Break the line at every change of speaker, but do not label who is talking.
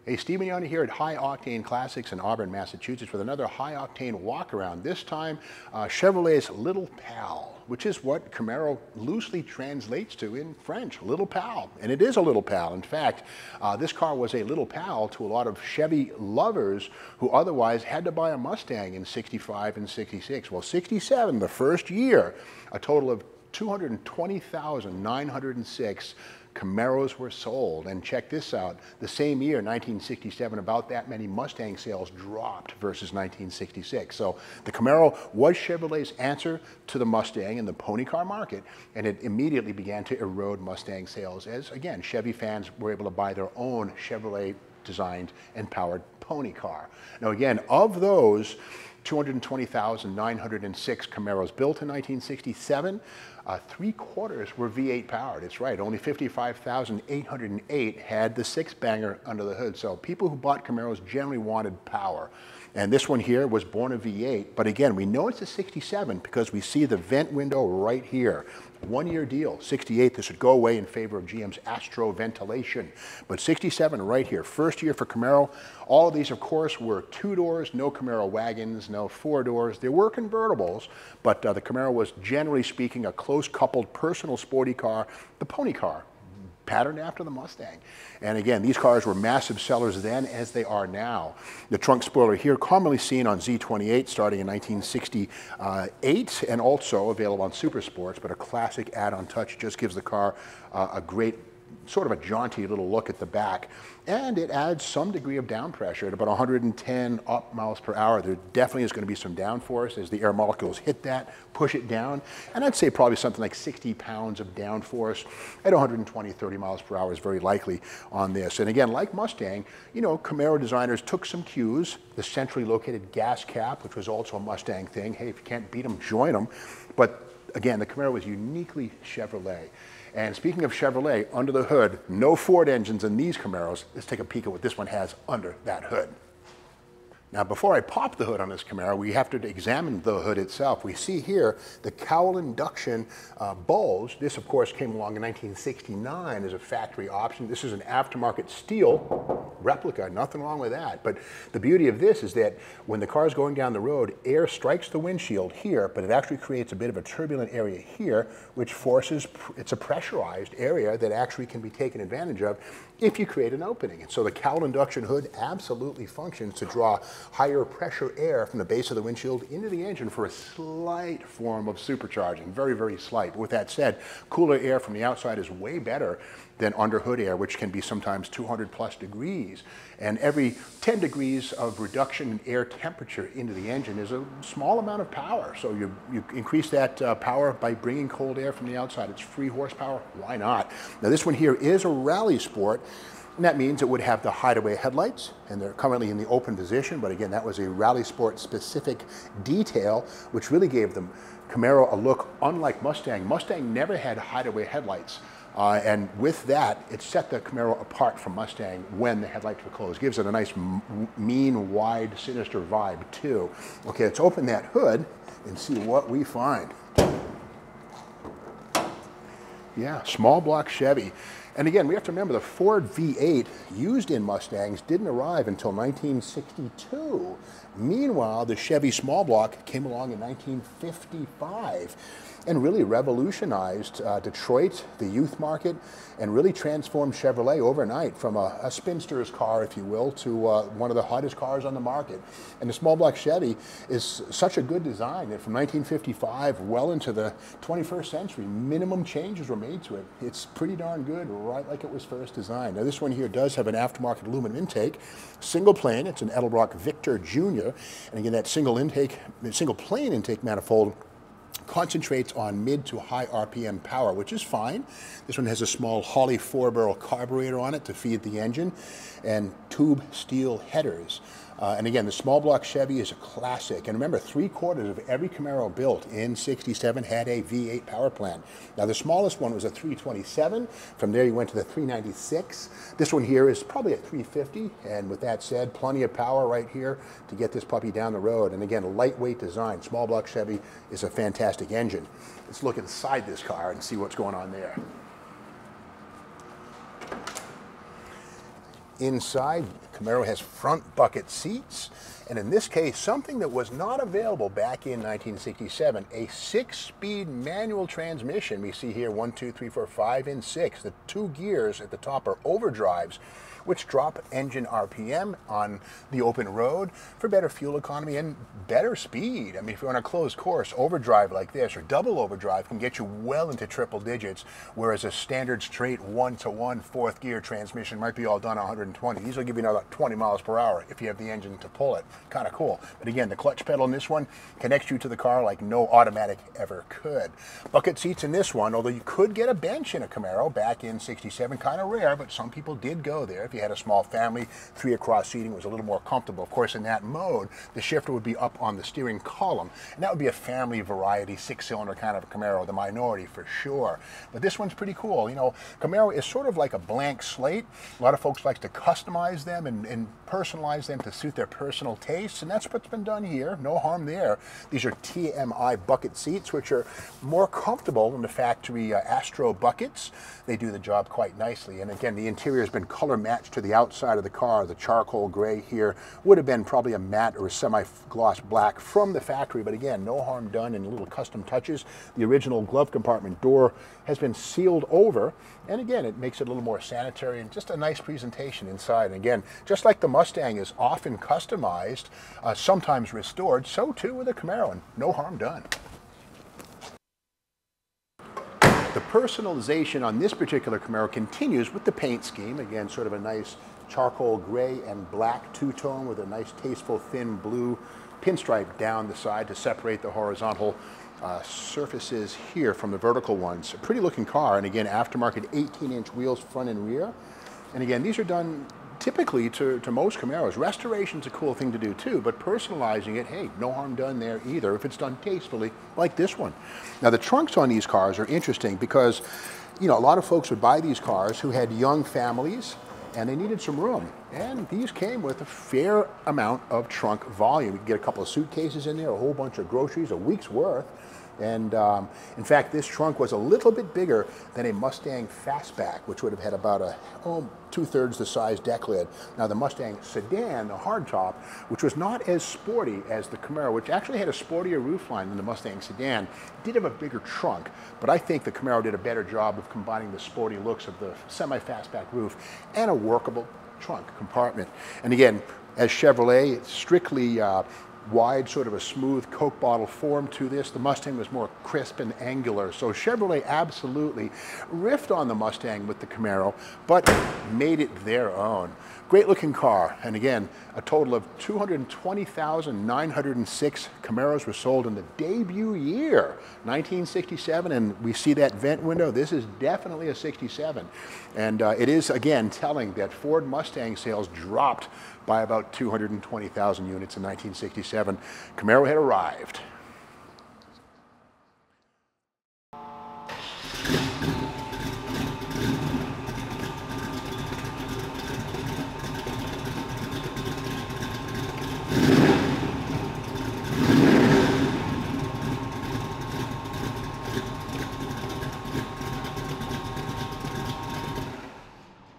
Hey, Stephen Yonah here at High Octane Classics in Auburn, Massachusetts with another high octane walk around. This time, Chevrolet's Little Pal, which is what Camaro loosely translates to in French, Little Pal. And it is a Little Pal. In fact, this car was a Little Pal to a lot of Chevy lovers who otherwise had to buy a Mustang in 65 and 66. Well, 67, the first year, a total of 220,906 Camaros were sold. And check this out, the same year, 1967, about that many Mustang sales dropped versus 1966. So the Camaro was Chevrolet's answer to the Mustang in the pony car market, and it immediately began to erode Mustang sales as, again, Chevy fans were able to buy their own Chevrolet designed and powered pony car. Now again, of those 220,906 Camaros built in 1967, 3/4 were V8 powered. It's right, only 55,808 had the six-banger under the hood. So people who bought Camaros generally wanted power. And this one here was born a V8, but again, we know it's a 67 because we see the vent window right here. One-year deal. 68, this would go away in favor of GM's Astro ventilation. But 67 right here, first year for Camaro. All of these, of course, were two doors, no Camaro wagons, no four doors. There were convertibles, but the Camaro was, generally speaking, a close-coupled personal sporty car, the pony car, patterned after the Mustang. And again, these cars were massive sellers then as they are now. The trunk spoiler here, commonly seen on Z28 starting in 1968 and also available on Super Sports, but a classic add-on touch, just gives the car a great sort of a jaunty little look at the back. And it adds some degree of down pressure at about 110 miles per hour. There definitely is going to be some downforce as the air molecules hit that, push it down. And I'd say probably something like 60 pounds of downforce at 120, 30 miles per hour is very likely on this. And again, like Mustang, you know, Camaro designers took some cues. The centrally located gas cap, which was also a Mustang thing. Hey, if you can't beat them, join them. But again, the Camaro was uniquely Chevrolet. And speaking of Chevrolet, under the hood, no Ford engines in these Camaros. Let's take a peek at what this one has under that hood. Now, before I pop the hood on this Camaro, we have to examine the hood itself. We see here the cowl induction bulge. This, of course, came along in 1969 as a factory option. This is an aftermarket steel replica, nothing wrong with that. But the beauty of this is that when the car is going down the road, air strikes the windshield here, but it actually creates a bit of a turbulent area here, which forces, it's a pressurized area that actually can be taken advantage of if you create an opening. And so the cowl induction hood absolutely functions to draw higher pressure air from the base of the windshield into the engine for a slight form of supercharging, very, very slight. But with that said, cooler air from the outside is way better than under hood air, which can be sometimes 200 plus degrees. And every 10 degrees of reduction in air temperature into the engine is a small amount of power. So you increase that power by bringing cold air from the outside. It's 3 horsepower, why not? Now this one here is a rally sport. And that means it would have the hideaway headlights, and they're currently in the open position, but again, that was a rally sport specific detail, which really gave them Camaro a look unlike Mustang. Mustang never had hideaway headlights. And with that, it set the Camaro apart from Mustang when the headlights were closed. Gives it a nice, mean, wide, sinister vibe, too. Okay, let's open that hood and see what we find. Yeah, small block Chevy. And again, we have to remember the Ford V8 used in Mustangs didn't arrive until 1962. Meanwhile, the Chevy small block came along in 1955 and really revolutionized Detroit, the youth market, and really transformed Chevrolet overnight from a spinster's car, if you will, to one of the hottest cars on the market. And the small block Chevy is such a good design that from 1955 well into the 21st century, minimum changes were made to it. It's pretty darn good, right like it was first designed. Now this one here does have an aftermarket aluminum intake, single plane. It's an Edelbrock Victor Jr. And again, that single plane intake manifold concentrates on mid to high RPM power, which is fine. This one has a small Holley 4-barrel carburetor on it to feed the engine and tube steel headers. And again, the small block Chevy is a classic. And remember, 3/4 of every Camaro built in 67 had a V8 power plant. Now, the smallest one was a 327. From there, you went to the 396. This one here is probably a 350. And with that said, plenty of power right here to get this puppy down the road. And again, a lightweight design. Small block Chevy is a fantastic engine. Let's look inside this car and see what's going on there. inside. Camaro has front bucket seats. And in this case, something that was not available back in 1967, a 6-speed manual transmission. We see here 1, 2, 3, 4, 5, and 6. The 2 gears at the top are overdrives, which drop engine RPM on the open road for better fuel economy and better speed. I mean, if you're on a closed course, overdrive like this or double overdrive can get you well into triple digits, whereas a standard straight 1-to-1 4th gear transmission might be all done 120. These will give you another 20 miles per hour if you have the engine to pull it. Kind of cool. But again, the clutch pedal in this one connects you to the car like no automatic ever could. Bucket seats in this one, although you could get a bench in a Camaro back in 67, kind of rare, but some people did go there. If you had a small family, 3 across seating was a little more comfortable. Of course, in that mode, the shifter would be up on the steering column, and that would be a family variety 6-cylinder kind of a Camaro, the minority for sure. But this one's pretty cool. You know, Camaro is sort of like a blank slate. A lot of folks like to customize them and personalize them to suit their personal tastes, and that's what's been done here. No harm there. These are TMI bucket seats, which are more comfortable than the factory Astro buckets. They do the job quite nicely. And again, the interior has been color matched to the outside of the car. The charcoal gray here would have been probably a matte or a semi-gloss black from the factory, but again, no harm done in little custom touches. The original glove compartment door has been sealed over, and again, it makes it a little more sanitary and just a nice presentation inside. And again, just like the Mustang is often customized, sometimes restored, so too with the Camaro, and no harm done. The personalization on this particular Camaro continues with the paint scheme. Again, sort of a nice charcoal gray and black two-tone with a nice tasteful thin blue pinstripe down the side to separate the horizontal surfaces here from the vertical ones. A pretty looking car, and again, aftermarket 18-inch wheels front and rear. And again, these are done typically to most Camaros. Restoration's a cool thing to do too, but personalizing it, hey, no harm done there either if it's done tastefully like this one. Now the trunks on these cars are interesting because, you know, a lot of folks would buy these cars who had young families and they needed some room. And these came with a fair amount of trunk volume. You could get a couple of suitcases in there, a whole bunch of groceries, a week's worth. And in fact, this trunk was a little bit bigger than a Mustang Fastback, which would have had about 2/3 the size deck lid. Now the Mustang Sedan, the hardtop, which was not as sporty as the Camaro, which actually had a sportier roofline than the Mustang Sedan, did have a bigger trunk. But I think the Camaro did a better job of combining the sporty looks of the semi-fastback roof and a workable trunk compartment. And again, as Chevrolet, it's strictly wide, sort of a smooth Coke bottle form to this. The Mustang was more crisp and angular. So Chevrolet absolutely riffed on the Mustang with the Camaro, but made it their own. Great looking car. And again, a total of 220,906 Camaros were sold in the debut year, 1967. And we see that vent window. This is definitely a 67. And it is, again, telling that Ford Mustang sales dropped by about 220,000 units in 1967. Camaro had arrived.